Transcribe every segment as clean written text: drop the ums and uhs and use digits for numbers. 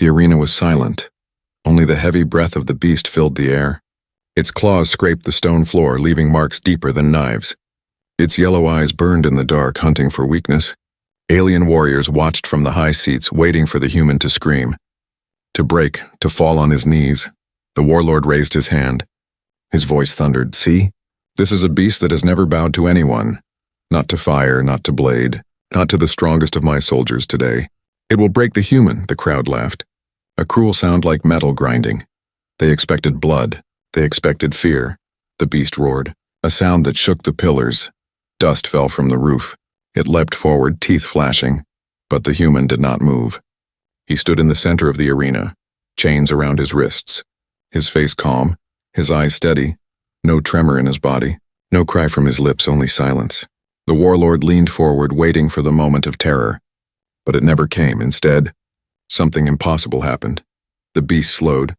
The arena was silent. Only the heavy breath of the beast filled the air. Its claws scraped the stone floor, leaving marks deeper than knives. Its yellow eyes burned in the dark, hunting for weakness. Alien warriors watched from the high seats, waiting for the human to scream. To break, to fall on his knees. The warlord raised his hand. His voice thundered, "See? This is a beast that has never bowed to anyone. Not to fire, not to blade, not to the strongest of my soldiers today. It will break the human," the crowd laughed. A cruel sound like metal grinding. They expected blood. They expected fear. The beast roared, a sound that shook the pillars. Dust fell from the roof. It leapt forward, teeth flashing. But the human did not move. He stood in the center of the arena, chains around his wrists. His face calm, his eyes steady. No tremor in his body, no cry from his lips, only silence. The warlord leaned forward, waiting for the moment of terror. But it never came. Instead, something impossible happened. The beast slowed.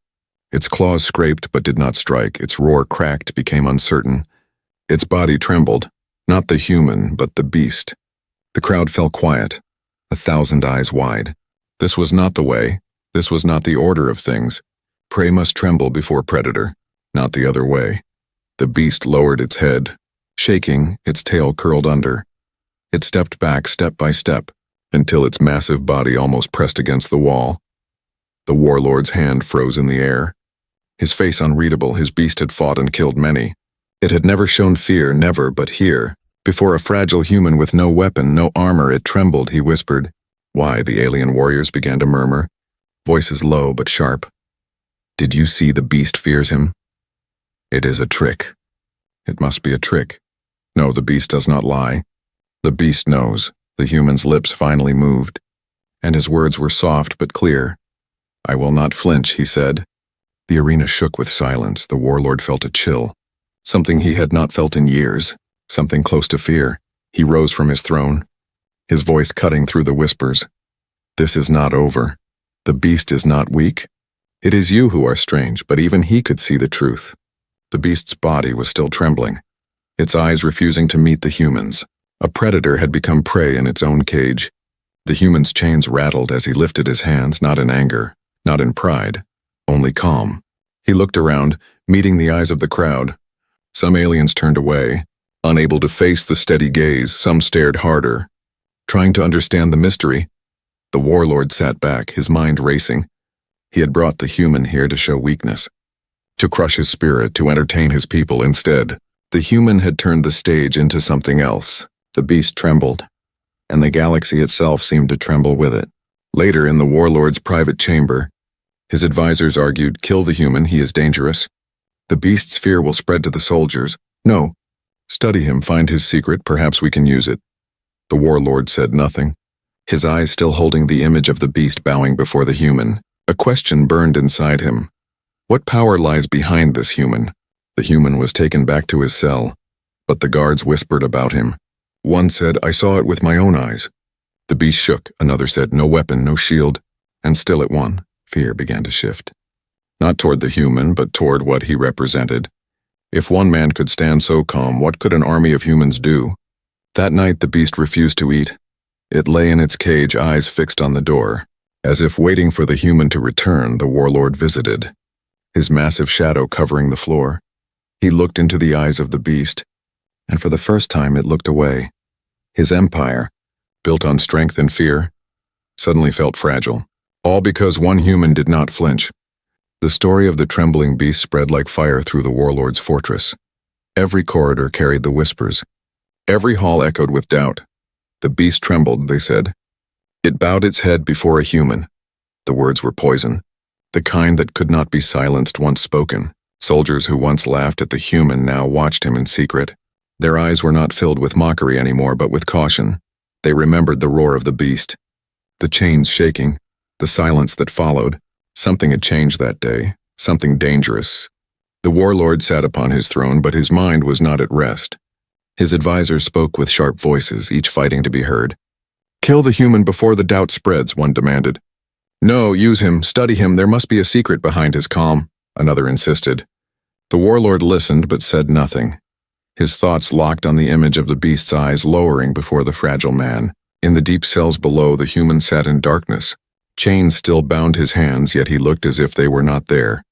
Its claws scraped but did not strike. Its roar cracked, became uncertain. Its body trembled, not the human, but the beast. The crowd fell quiet, 1,000 eyes wide. This was not the way. This was not the order of things. Prey must tremble before predator, not the other way. The beast lowered its head, shaking, its tail curled under. It stepped back step by step, until its massive body almost pressed against the wall. The warlord's hand froze in the air. His face unreadable, his beast had fought and killed many. It had never shown fear, never, but here, before a fragile human with no weapon, no armor, it trembled, he whispered. "Why?" the alien warriors began to murmur, voices low but sharp. "Did you see the beast fears him?" "It is a trick." "It must be a trick." "No, the beast does not lie." "The beast knows." The human's lips finally moved, and his words were soft but clear. "I will not flinch," he said. The arena shook with silence. The warlord felt a chill, something he had not felt in years, something close to fear. He rose from his throne, his voice cutting through the whispers. "This is not over. The beast is not weak. It is you who are strange," but even he could see the truth. The beast's body was still trembling, its eyes refusing to meet the human's. A predator had become prey in its own cage. The human's chains rattled as he lifted his hands, not in anger, not in pride, only calm. He looked around, meeting the eyes of the crowd. Some aliens turned away, unable to face the steady gaze. Some stared harder, trying to understand the mystery. The warlord sat back, his mind racing. He had brought the human here to show weakness, to crush his spirit, to entertain his people. Instead, the human had turned the stage into something else. The beast trembled, and the galaxy itself seemed to tremble with it. Later, in the warlord's private chamber, his advisors argued, "Kill the human, he is dangerous. The beast's fear will spread to the soldiers. No, study him, find his secret, perhaps we can use it." The warlord said nothing, his eyes still holding the image of the beast bowing before the human. A question burned inside him. What power lies behind this human? The human was taken back to his cell, but the guards whispered about him. One said, "I saw it with my own eyes." The beast shook. Another said, "No weapon, no shield." And still it won. Fear began to shift. Not toward the human, but toward what he represented. If one man could stand so calm, what could an army of humans do? That night the beast refused to eat. It lay in its cage, eyes fixed on the door. As if waiting for the human to return, the warlord visited, his massive shadow covering the floor. He looked into the eyes of the beast, and for the first time it looked away. His empire, built on strength and fear, suddenly felt fragile, all because one human did not flinch. The story of the trembling beast spread like fire through the warlord's fortress. Every corridor carried the whispers. Every hall echoed with doubt. The beast trembled, they said. It bowed its head before a human. The words were poison, the kind that could not be silenced once spoken. Soldiers who once laughed at the human now watched him in secret. Their eyes were not filled with mockery anymore, but with caution. They remembered the roar of the beast, the chains shaking, the silence that followed. Something had changed that day, something dangerous. The warlord sat upon his throne, but his mind was not at rest. His advisors spoke with sharp voices, each fighting to be heard. "Kill the human before the doubt spreads," one demanded. "No, use him, study him, there must be a secret behind his calm," another insisted. The warlord listened but said nothing. His thoughts locked on the image of the beast's eyes lowering before the fragile man. In the deep cells below, the human sat in darkness, Chains still bound his hands, yet he looked as if they were not there.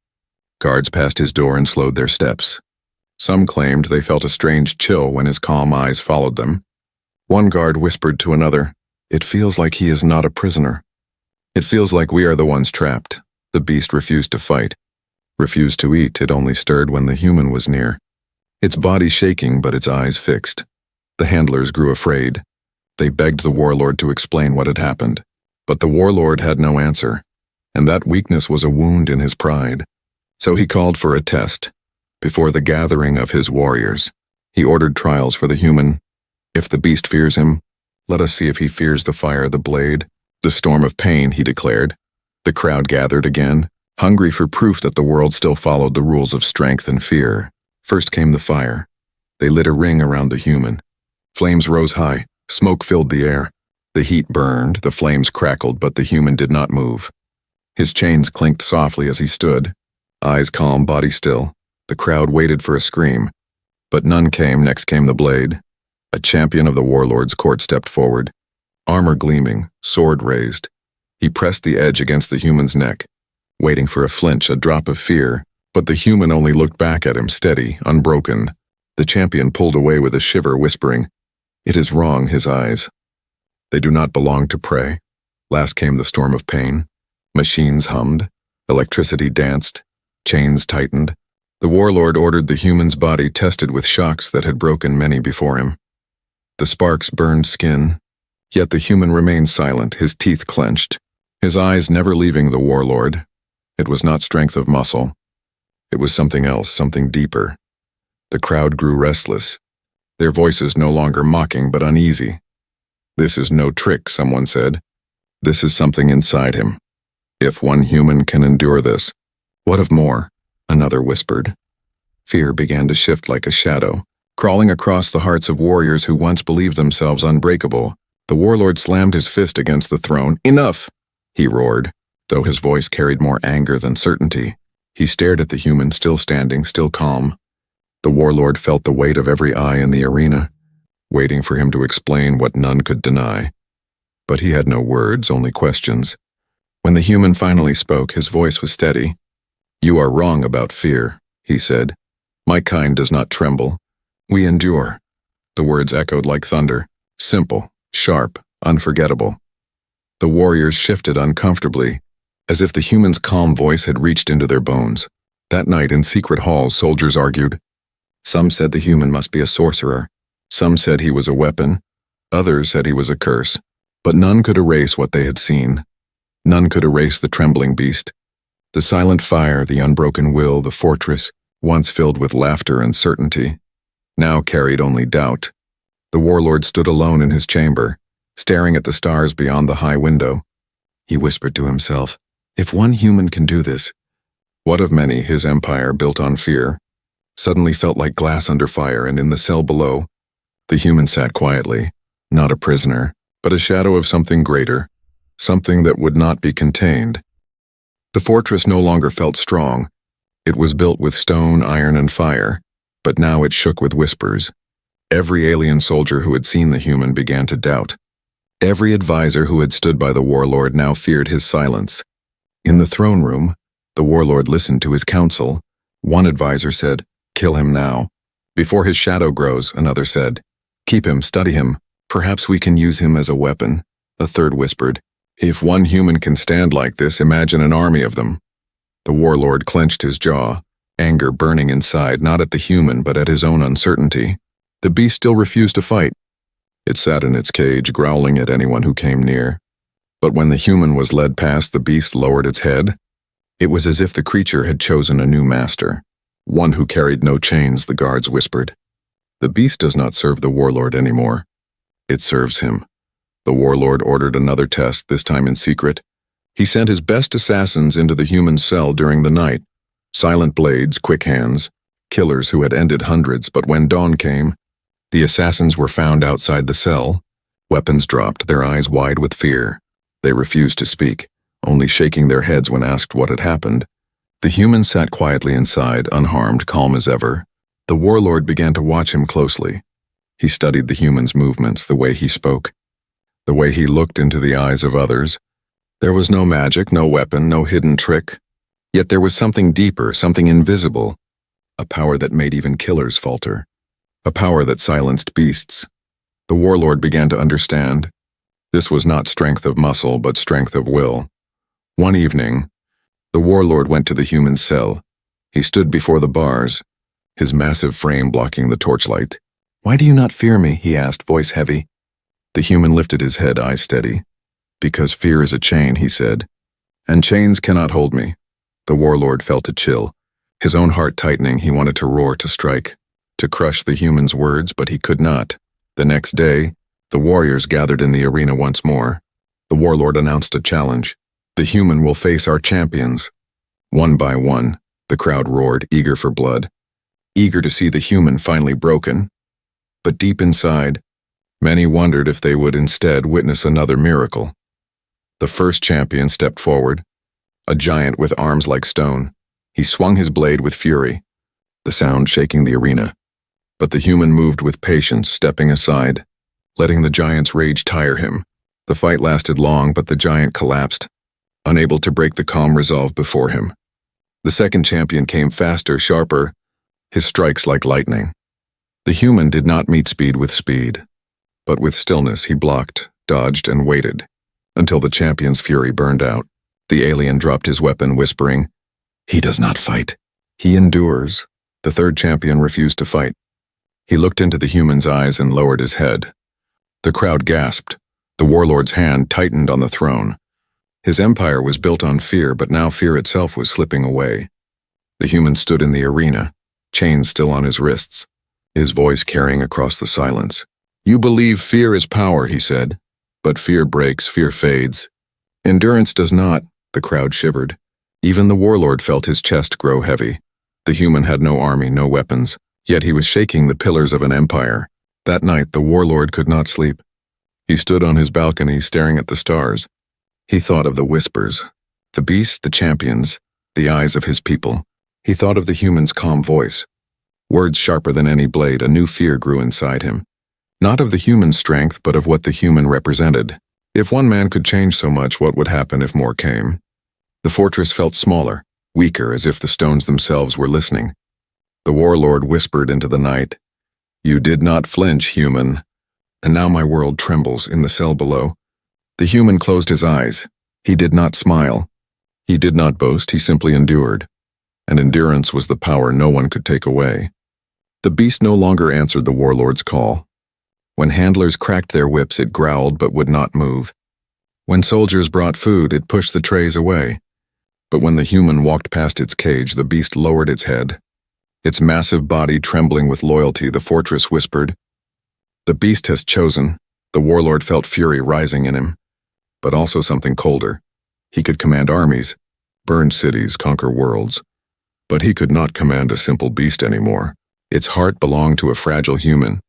Guards passed his door and slowed their steps. Some claimed they felt a strange chill when his calm eyes followed them. One guard whispered to another, "It feels like he is not a prisoner. It feels like we are the ones trapped." The beast refused to fight, refused to eat. It only stirred when the human was near. Its body shaking, but its eyes fixed. The handlers grew afraid. They begged the warlord to explain what had happened. But the warlord had no answer, and that weakness was a wound in his pride. So he called for a test. Before the gathering of his warriors, he ordered trials for the human. If the beast fears him, let us see if he fears the fire, the blade, the storm of pain, he declared. The crowd gathered again, hungry for proof that the world still followed the rules of strength and fear. First came the fire. They lit a ring around the human. Flames rose high, smoke filled the air. The heat burned, the flames crackled, but the human did not move. His chains clinked softly as he stood, eyes calm, body still. The crowd waited for a scream, but none came. Next came the blade. A champion of the warlord's court stepped forward, armor gleaming, sword raised. He pressed the edge against the human's neck, waiting for a flinch, a drop of fear, but the human only looked back at him, steady, unbroken. The champion pulled away with a shiver, whispering, "It is wrong," his eyes. They do not belong to prey. Last came the storm of pain. Machines hummed, electricity danced, chains tightened. The warlord ordered the human's body tested with shocks that had broken many before him. The sparks burned skin, yet the human remained silent, his teeth clenched, his eyes never leaving the warlord. It was not strength of muscle. It was something else, something deeper. The crowd grew restless, their voices no longer mocking but uneasy. "This is no trick," someone said. "This is something inside him. If one human can endure this, what of more?" Another whispered. Fear began to shift like a shadow, crawling across the hearts of warriors who once believed themselves unbreakable. The warlord slammed his fist against the throne. "Enough!" he roared, though his voice carried more anger than certainty. He stared at the human, still standing, still calm. The warlord felt the weight of every eye in the arena, waiting for him to explain what none could deny. But he had no words, only questions. When the human finally spoke, his voice was steady. "You are wrong about fear," he said. "My kind does not tremble. We endure." The words echoed like thunder, simple, sharp, unforgettable. The warriors shifted uncomfortably, as if the human's calm voice had reached into their bones. That night in secret halls, soldiers argued. Some said the human must be a sorcerer. Some said he was a weapon. Others said he was a curse. But none could erase what they had seen. None could erase the trembling beast. The silent fire, the unbroken will, the fortress, once filled with laughter and certainty, now carried only doubt. The warlord stood alone in his chamber, staring at the stars beyond the high window. He whispered to himself, "If one human can do this, what of many, his empire built on fear, suddenly felt like glass under fire, and in the cell below, the human sat quietly, not a prisoner, but a shadow of something greater, something that would not be contained. The fortress no longer felt strong. It was built with stone, iron, and fire, but now it shook with whispers. Every alien soldier who had seen the human began to doubt. Every advisor who had stood by the warlord now feared his silence. In the throne room, the warlord listened to his counsel. One advisor said, "Kill him now. Before his shadow grows," another said. "Keep him, study him. Perhaps we can use him as a weapon." A third whispered, "If one human can stand like this, imagine an army of them." The warlord clenched his jaw, anger burning inside, not at the human but at his own uncertainty. The beast still refused to fight. It sat in its cage, growling at anyone who came near. But when the human was led past, the beast lowered its head. It was as if the creature had chosen a new master, one who carried no chains, the guards whispered. The beast does not serve the warlord anymore. It serves him. The warlord ordered another test, this time in secret. He sent his best assassins into the human cell during the night. Silent blades, quick hands, killers who had ended hundreds, but when dawn came, the assassins were found outside the cell. Weapons dropped, their eyes wide with fear. They refused to speak, only shaking their heads when asked what had happened. The human sat quietly inside, unharmed, calm as ever. The warlord began to watch him closely. He studied the human's movements, the way he spoke, the way he looked into the eyes of others. There was no magic, no weapon, no hidden trick. Yet there was something deeper, something invisible, a power that made even killers falter, a power that silenced beasts. The warlord began to understand. This was not strength of muscle, but strength of will. One evening, the warlord went to the human cell. He stood before the bars, his massive frame blocking the torchlight. "Why do you not fear me?" he asked, voice heavy. The human lifted his head, eyes steady. "Because fear is a chain," he said, "and chains cannot hold me." The warlord felt a chill. His own heart tightening, he wanted to roar, to strike, to crush the human's words, but he could not. The next day, the warriors gathered in the arena once more. The warlord announced a challenge. "The human will face our champions." One by one, the crowd roared, eager for blood, eager to see the human finally broken. But deep inside, many wondered if they would instead witness another miracle. The first champion stepped forward, a giant with arms like stone. He swung his blade with fury, the sound shaking the arena. But the human moved with patience, stepping aside, letting the giant's rage tire him. The fight lasted long, but the giant collapsed, unable to break the calm resolve before him. The second champion came faster, sharper, his strikes like lightning. The human did not meet speed with speed, but with stillness he blocked, dodged, and waited, until the champion's fury burned out. The alien dropped his weapon, whispering, "He does not fight. He endures." The third champion refused to fight. He looked into the human's eyes and lowered his head. The crowd gasped. The warlord's hand tightened on the throne. His empire was built on fear, but now fear itself was slipping away. The human stood in the arena, chains still on his wrists, his voice carrying across the silence. "You believe fear is power," he said, "but fear breaks, fear fades. Endurance does not." The crowd shivered. Even the warlord felt his chest grow heavy. The human had no army, no weapons, yet he was shaking the pillars of an empire. That night, the warlord could not sleep. He stood on his balcony, staring at the stars. He thought of the whispers, the beasts, the champions, the eyes of his people. He thought of the human's calm voice. Words sharper than any blade, a new fear grew inside him. Not of the human strength, but of what the human represented. If one man could change so much, what would happen if more came? The fortress felt smaller, weaker, as if the stones themselves were listening. The warlord whispered into the night, "You did not flinch, human." And now my world trembles in the cell below. The human closed his eyes. He did not smile. He did not boast, he simply endured. And endurance was the power no one could take away. The beast no longer answered the warlord's call. When handlers cracked their whips, it growled but would not move. When soldiers brought food, it pushed the trays away. But when the human walked past its cage, the beast lowered its head. Its massive body trembling with loyalty, the fortress whispered, "The beast has chosen." The warlord felt fury rising in him, but also something colder. He could command armies, burn cities, conquer worlds. But he could not command a simple beast anymore. Its heart belonged to a fragile human,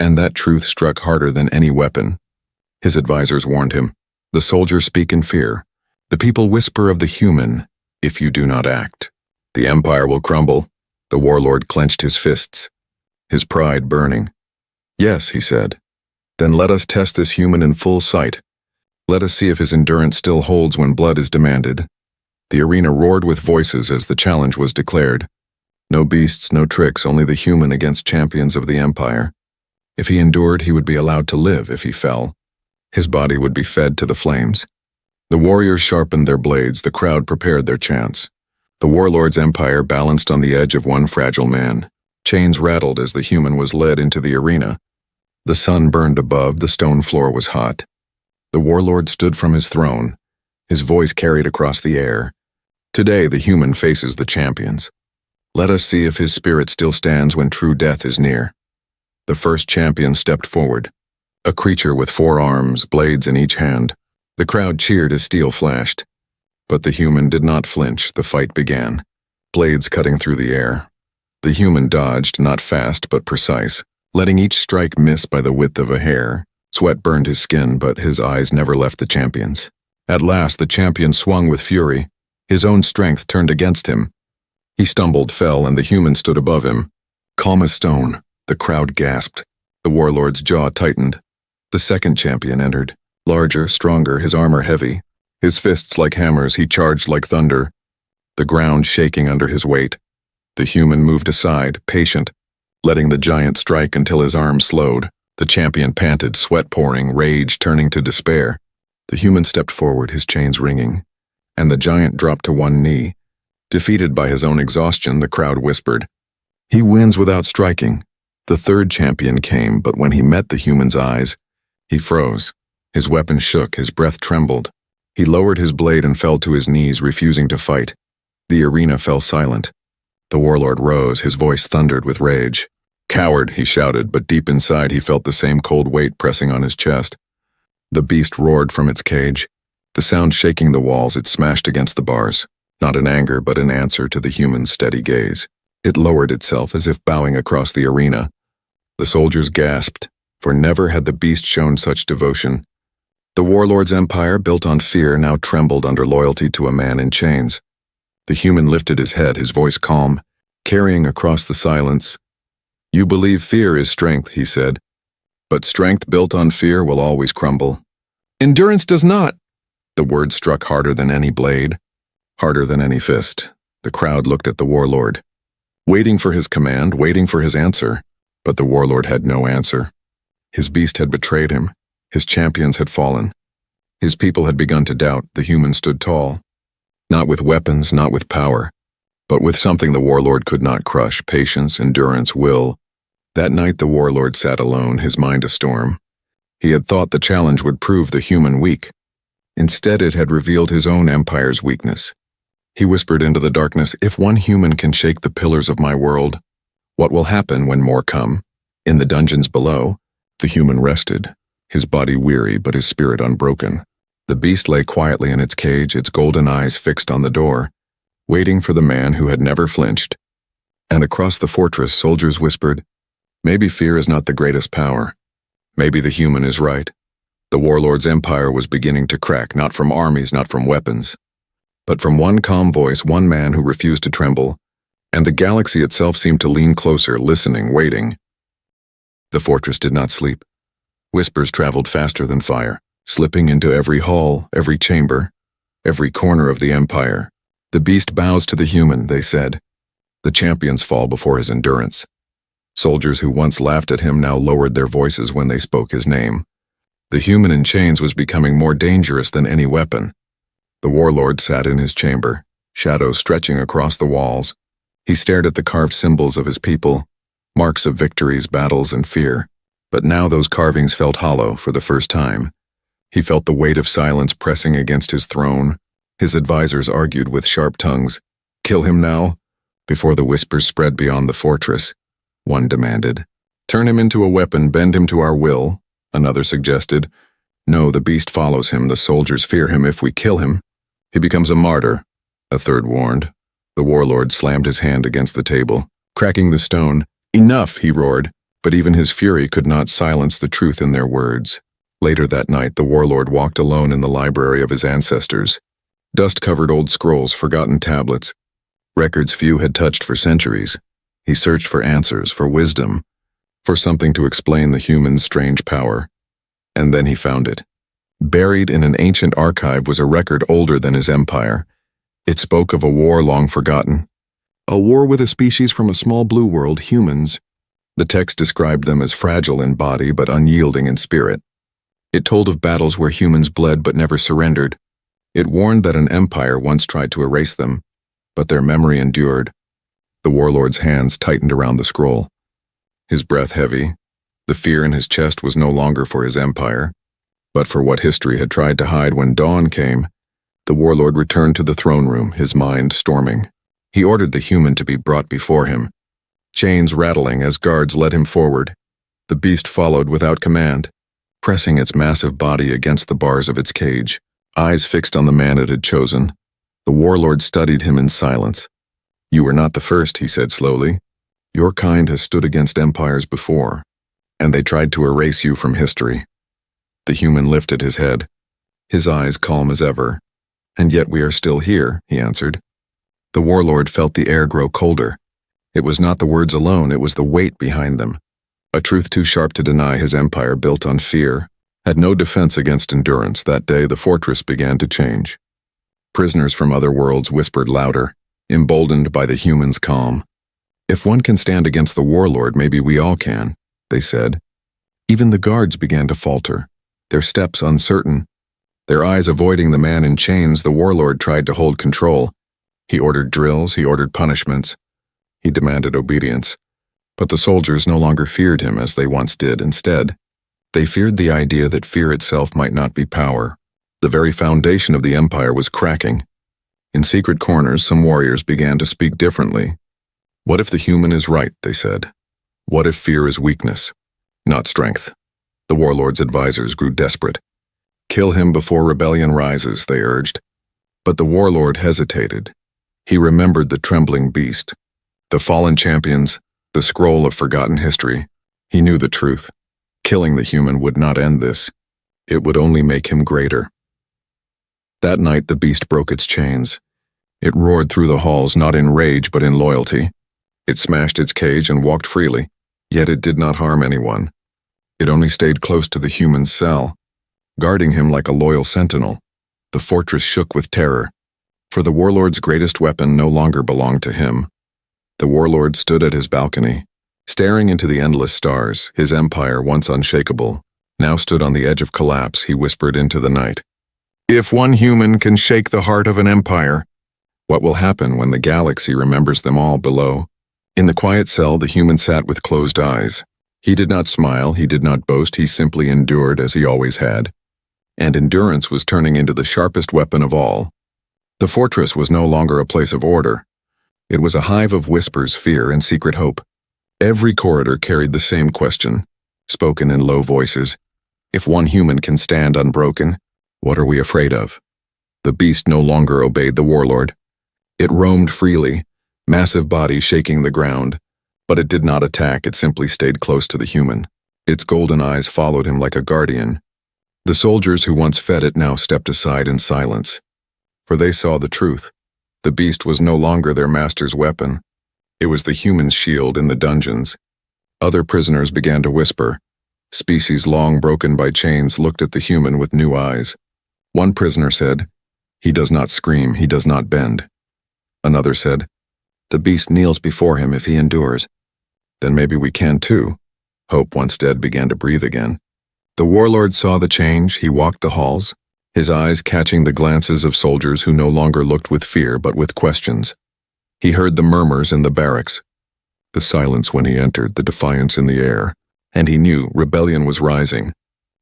and that truth struck harder than any weapon. His advisors warned him, "The soldiers speak in fear. The people whisper of the human. If you do not act, the empire will crumble." The warlord clenched his fists, his pride burning. "Yes," he said. "Then let us test this human in full sight. Let us see if his endurance still holds when blood is demanded." The arena roared with voices as the challenge was declared. No beasts, no tricks, only the human against champions of the empire. If he endured, he would be allowed to live. If he fell, his body would be fed to the flames. The warriors sharpened their blades, the crowd prepared their chants. The warlord's empire balanced on the edge of one fragile man. Chains rattled as the human was led into the arena. The sun burned above, the stone floor was hot. The warlord stood from his throne, his voice carried across the air. Today the human faces the champions. Let us see if his spirit still stands when true death is near. The first champion stepped forward, a creature with 4 arms, blades in each hand. The crowd cheered as steel flashed. But the human did not flinch. The fight began, blades cutting through the air. The human dodged, not fast but precise, letting each strike miss by the width of a hair. Sweat burned his skin, but his eyes never left the champions. At last the champion swung with fury. His own strength turned against him. He stumbled, fell, and the human stood above him. Calm as stone, the crowd gasped. The warlord's jaw tightened. The second champion entered, larger, stronger, his armor heavy. His fists like hammers, he charged like thunder, the ground shaking under his weight. The human moved aside, patient, letting the giant strike until his arm slowed. The champion panted, sweat pouring, rage turning to despair. The human stepped forward, his chains ringing, and the giant dropped to one knee. Defeated by his own exhaustion, the crowd whispered, "He wins without striking." The third champion came, but when he met the human's eyes, he froze. His weapon shook, his breath trembled. He lowered his blade and fell to his knees, refusing to fight. The arena fell silent. The warlord rose, his voice thundered with rage. "Coward," he shouted, but deep inside he felt the same cold weight pressing on his chest. The beast roared from its cage, the sound shaking the walls. It smashed against the bars, not in anger but in answer to the human's steady gaze. It lowered itself as if bowing across the arena. The soldiers gasped, for never had the beast shown such devotion. The warlord's empire, built on fear, now trembled under loyalty to a man in chains. The human lifted his head, his voice calm, carrying across the silence. "You believe fear is strength," he said, "but strength built on fear will always crumble. Endurance does not." The word struck harder than any blade, harder than any fist. The crowd looked at the warlord, waiting for his command, waiting for his answer. But the warlord had no answer. His beast had betrayed him. His champions had fallen. His people had begun to doubt. The human stood tall, not with weapons, not with power, but with something the warlord could not crush: patience, endurance, will. That night the warlord sat alone, his mind a storm. He had thought the challenge would prove the human weak. Instead, it had revealed his own empire's weakness. He whispered into the darkness, "If one human can shake the pillars of my world, what will happen when more come?" In the dungeons below, the human rested, his body weary but his spirit unbroken. The beast lay quietly in its cage, its golden eyes fixed on the door, waiting for the man who had never flinched. And across the fortress, soldiers whispered, "Maybe fear is not the greatest power. Maybe the human is right." The warlord's empire was beginning to crack, not from armies, not from weapons, but from one calm voice, one man who refused to tremble, and the galaxy itself seemed to lean closer, listening, waiting. The fortress did not sleep. Whispers traveled faster than fire, slipping into every hall, every chamber, every corner of the empire. "The beast bows to the human," they said. "The champions fall before his endurance." Soldiers who once laughed at him now lowered their voices when they spoke his name. The human in chains was becoming more dangerous than any weapon. The warlord sat in his chamber, shadows stretching across the walls. He stared at the carved symbols of his people, marks of victories, battles, and fear. But now those carvings felt hollow for the first time. He felt the weight of silence pressing against his throne. His advisors argued with sharp tongues. "Kill him now?" Before the whispers spread beyond the fortress, one demanded. "Turn him into a weapon, bend him to our will," another suggested. "No, the beast follows him, the soldiers fear him. If we kill him, he becomes a martyr," a third warned. The warlord slammed his hand against the table, cracking the stone. "Enough," he roared, but even his fury could not silence the truth in their words. Later that night, the warlord walked alone in the library of his ancestors. Dust-covered old scrolls, forgotten tablets, records few had touched for centuries. He searched for answers, for wisdom, for something to explain the human's strange power. And then he found it. Buried in an ancient archive was a record older than his empire. It spoke of a war long forgotten. A war with a species from a small blue world, humans. The text described them as fragile in body but unyielding in spirit. It told of battles where humans bled but never surrendered. It warned that an empire once tried to erase them, but their memory endured. The warlord's hands tightened around the scroll, his breath heavy. The fear in his chest was no longer for his empire, but for what history had tried to hide. When dawn came, the warlord returned to the throne room, his mind storming. He ordered the human to be brought before him, chains rattling as guards led him forward. The beast followed without command, pressing its massive body against the bars of its cage, eyes fixed on the man it had chosen. The warlord studied him in silence. "You were not the first," he said slowly. "Your kind has stood against empires before, and they tried to erase you from history." The human lifted his head, his eyes calm as ever. "And yet we are still here," he answered. The warlord felt the air grow colder. It was not the words alone, it was the weight behind them. A truth too sharp to deny: his empire built on fear, Had no defense against endurance. That day, the fortress began to change. Prisoners from other worlds whispered louder, emboldened by the humans' calm. "If one can stand against the warlord, maybe we all can," they said. Even the guards began to falter, their steps uncertain. Their eyes avoiding the man in chains, the warlord tried to hold control. He ordered drills, he ordered punishments. He demanded obedience. But the soldiers no longer feared him as they once did. Instead, they feared the idea that fear itself might not be power. The very foundation of the empire was cracking. In secret corners, some warriors began to speak differently. "What if the human is right?" they said. "What if fear is weakness, not strength?" The warlord's advisors grew desperate. "Kill him before rebellion rises," they urged. But the warlord hesitated. He remembered the trembling beast, the fallen champions, the scroll of forgotten history. He knew the truth. Killing the human would not end this. It would only make him greater. That night the beast broke its chains. It roared through the halls, not in rage but in loyalty. It smashed its cage and walked freely, yet it did not harm anyone. It only stayed close to the human's cell, guarding him like a loyal sentinel. The fortress shook with terror, for the warlord's greatest weapon no longer belonged to him. The warlord stood at his balcony, staring into the endless stars. His empire, once unshakable, now stood on the edge of collapse. He whispered into the night, "If one human can shake the heart of an empire, what will happen when the galaxy remembers them all below?" In the quiet cell, the human sat with closed eyes. He did not smile, he did not boast, he simply endured as he always had. And endurance was turning into the sharpest weapon of all. The fortress was no longer a place of order. It was a hive of whispers, fear, and secret hope. Every corridor carried the same question, spoken in low voices. If one human can stand unbroken, what are we afraid of? The beast no longer obeyed the warlord. It roamed freely, massive body shaking the ground. But it did not attack, it simply stayed close to the human. Its golden eyes followed him like a guardian. The soldiers who once fed it now stepped aside in silence, for they saw the truth. The beast was no longer their master's weapon. It was the human's shield in the dungeons. Other prisoners began to whisper. Species long broken by chains looked at the human with new eyes. One prisoner said, "He does not scream, he does not bend." Another said, "The beast kneels before him if he endures." "Then maybe we can too." Hope, once dead, began to breathe again. The warlord saw the change. He walked the halls, his eyes catching the glances of soldiers who no longer looked with fear but with questions. He heard the murmurs in the barracks, the silence when he entered, the defiance in the air, and he knew rebellion was rising.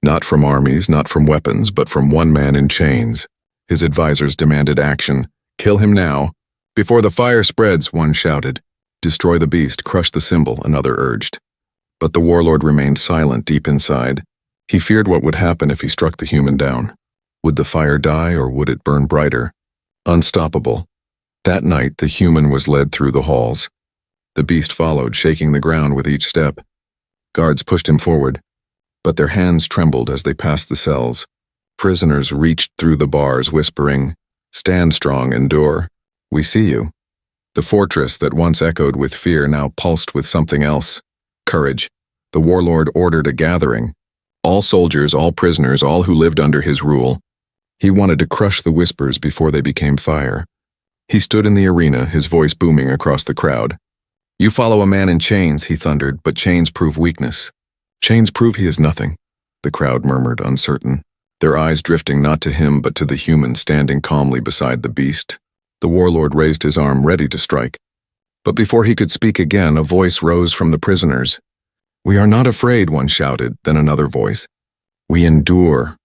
Not from armies, not from weapons, but from one man in chains. His advisors demanded action. "Kill him now, before the fire spreads," one shouted. "Destroy the beast, crush the symbol," another urged. But the warlord remained silent deep inside. He feared what would happen if he struck the human down. Would the fire die or would it burn brighter? Unstoppable. That night, the human was led through the halls. The beast followed, shaking the ground with each step. Guards pushed him forward, but their hands trembled as they passed the cells. Prisoners reached through the bars, whispering, "Stand strong, endure. We see you." The fortress that once echoed with fear now pulsed with something else. Courage. The warlord ordered a gathering. All soldiers, all prisoners, all who lived under his rule. He wanted to crush the whispers before they became fire. He stood in the arena, his voice booming across the crowd. "You follow a man in chains," he thundered, "but chains prove weakness. Chains prove he is nothing." The crowd murmured, uncertain, their eyes drifting not to him but to the human standing calmly beside the beast. The warlord raised his arm, ready to strike. But before he could speak again, a voice rose from the prisoners. "We are not afraid," one shouted, then another voice. "We endure."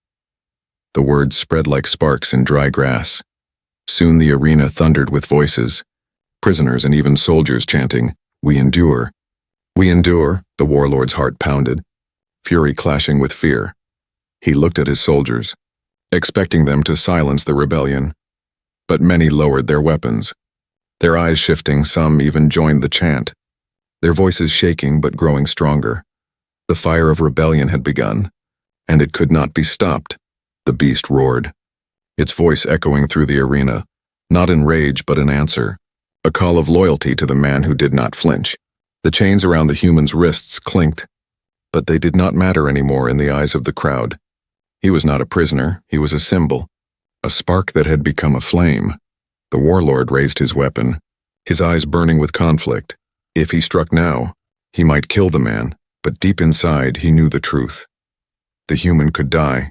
The words spread like sparks in dry grass. Soon the arena thundered with voices, prisoners and even soldiers chanting, "We endure." "We endure," the warlord's heart pounded, fury clashing with fear. He looked at his soldiers, expecting them to silence the rebellion. But many lowered their weapons. Their eyes shifting, some even joined the chant, their voices shaking but growing stronger. The fire of rebellion had begun, and it could not be stopped. The beast roared, its voice echoing through the arena, not in rage but in answer, a call of loyalty to the man who did not flinch. The chains around the human's wrists clinked, but they did not matter anymore in the eyes of the crowd. He was not a prisoner, he was a symbol, a spark that had become a flame. The warlord raised his weapon, his eyes burning with conflict. If he struck now, he might kill the man, but deep inside he knew the truth. The human could die,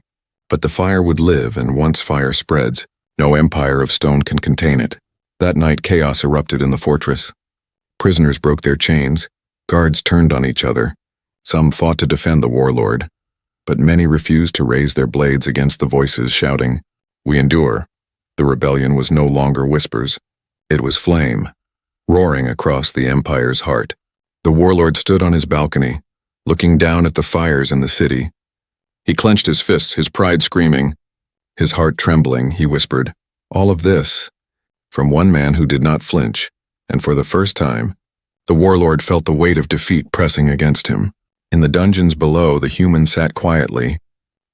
but the fire would live, and once fire spreads, no empire of stone can contain it. That night chaos erupted in the fortress. Prisoners broke their chains, guards turned on each other. Some fought to defend the warlord, but many refused to raise their blades against the voices shouting, "We endure." The rebellion was no longer whispers. It was flame, roaring across the empire's heart. The warlord stood on his balcony, looking down at the fires in the city. He clenched his fists, his pride screaming. His heart trembling, he whispered, "All of this, from one man who did not flinch," and for the first time, the warlord felt the weight of defeat pressing against him. In the dungeons below, the human sat quietly.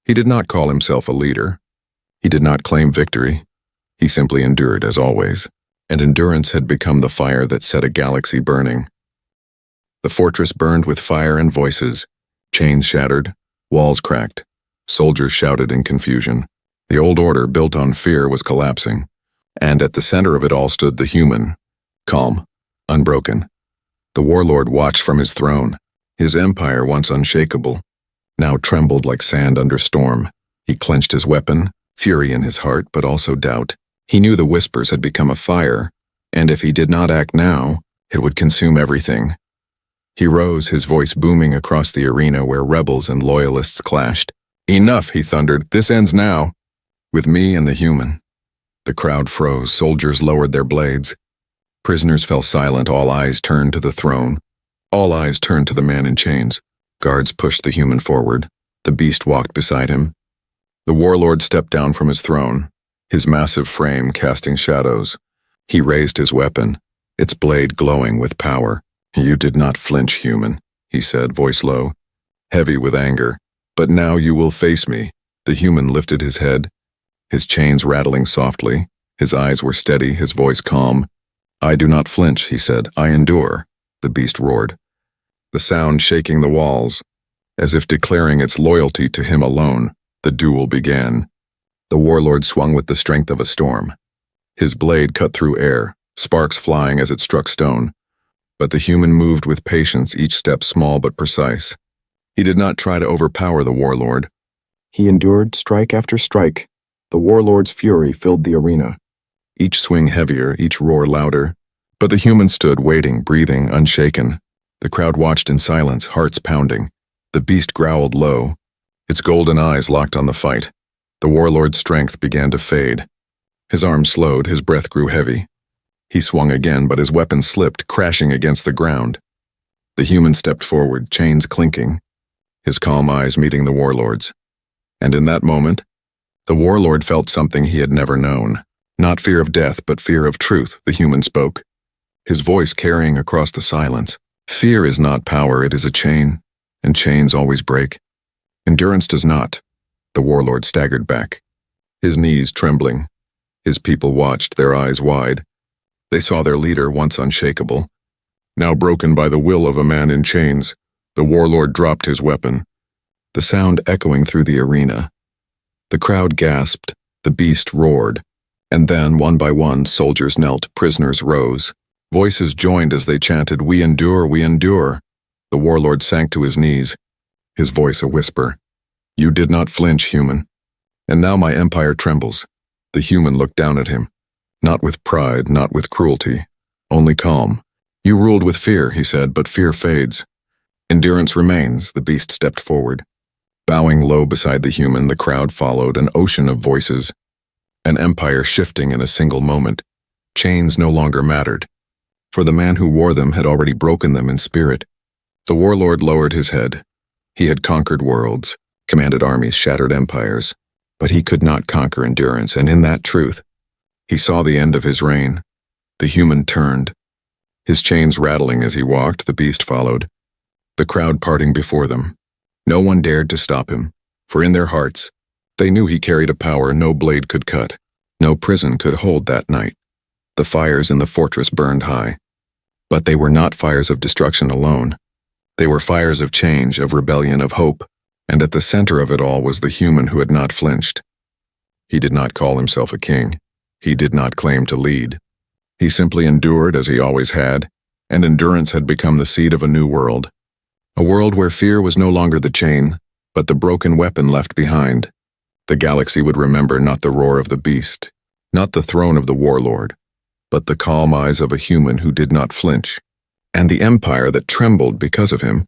He did not call himself a leader. He did not claim victory. He simply endured, as always, and endurance had become the fire that set a galaxy burning. The fortress burned with fire and voices. Chains shattered, walls cracked, soldiers shouted in confusion. The old order, built on fear, was collapsing, and at the center of it all stood the human, calm, unbroken. The warlord watched from his throne. His empire, once unshakable, now trembled like sand under storm. He clenched his weapon, fury in his heart, but also doubt. He knew the whispers had become a fire, and if he did not act now, it would consume everything. He rose, his voice booming across the arena where rebels and loyalists clashed. "Enough," he thundered. "This ends now. With me and the human." The crowd froze, soldiers lowered their blades. Prisoners fell silent, all eyes turned to the throne. All eyes turned to the man in chains. Guards pushed the human forward. The beast walked beside him. The warlord stepped down from his throne, his massive frame casting shadows. He raised his weapon, its blade glowing with power. "You did not flinch, human," he said, voice low, heavy with anger. "But now you will face me." The human lifted his head, his chains rattling softly. His eyes were steady, his voice calm. "I do not flinch," he said. "I endure." The beast roared, the sound shaking the walls. As if declaring its loyalty to him alone, the duel began. The warlord swung with the strength of a storm. His blade cut through air, sparks flying as it struck stone. But the human moved with patience, each step small but precise. He did not try to overpower the warlord. He endured strike after strike. The warlord's fury filled the arena, each swing heavier, each roar louder. But the human stood, waiting, breathing, unshaken. The crowd watched in silence, hearts pounding. The beast growled low, its golden eyes locked on the fight. The warlord's strength began to fade. His arms slowed, his breath grew heavy. He swung again, but his weapon slipped, crashing against the ground. The human stepped forward, chains clinking, his calm eyes meeting the warlord's. And in that moment, the warlord felt something he had never known. Not fear of death, but fear of truth, the human spoke, his voice carrying across the silence. "Fear is not power, it is a chain, and chains always break. Endurance does not." The warlord staggered back, his knees trembling. His people watched, their eyes wide. They saw their leader, once unshakable, now broken by the will of a man in chains. The warlord dropped his weapon, the sound echoing through the arena. The crowd gasped, the beast roared, and then, one by one, soldiers knelt, prisoners rose. Voices joined as they chanted, "We endure, we endure." The warlord sank to his knees, his voice a whisper. "You did not flinch, human. And now my empire trembles." The human looked down at him, not with pride, not with cruelty, only calm. "You ruled with fear," he said, "but fear fades. Endurance remains." The beast stepped forward. Bowing low beside the human, the crowd followed, an ocean of voices. An empire shifting in a single moment. Chains no longer mattered, for the man who wore them had already broken them in spirit. The warlord lowered his head. He had conquered worlds, commanded armies, shattered empires, but he could not conquer endurance, and in that truth, he saw the end of his reign. The human turned, his chains rattling as he walked. The beast followed, the crowd parting before them. No one dared to stop him, for in their hearts, they knew he carried a power no blade could cut, no prison could hold that night. The fires in the fortress burned high, but they were not fires of destruction alone. They were fires of change, of rebellion, of hope. And at the center of it all was the human who had not flinched. He did not call himself a king. He did not claim to lead. He simply endured as he always had, and endurance had become the seed of a new world. A world where fear was no longer the chain, but the broken weapon left behind. The galaxy would remember not the roar of the beast, not the throne of the warlord, but the calm eyes of a human who did not flinch, and the empire that trembled because of him.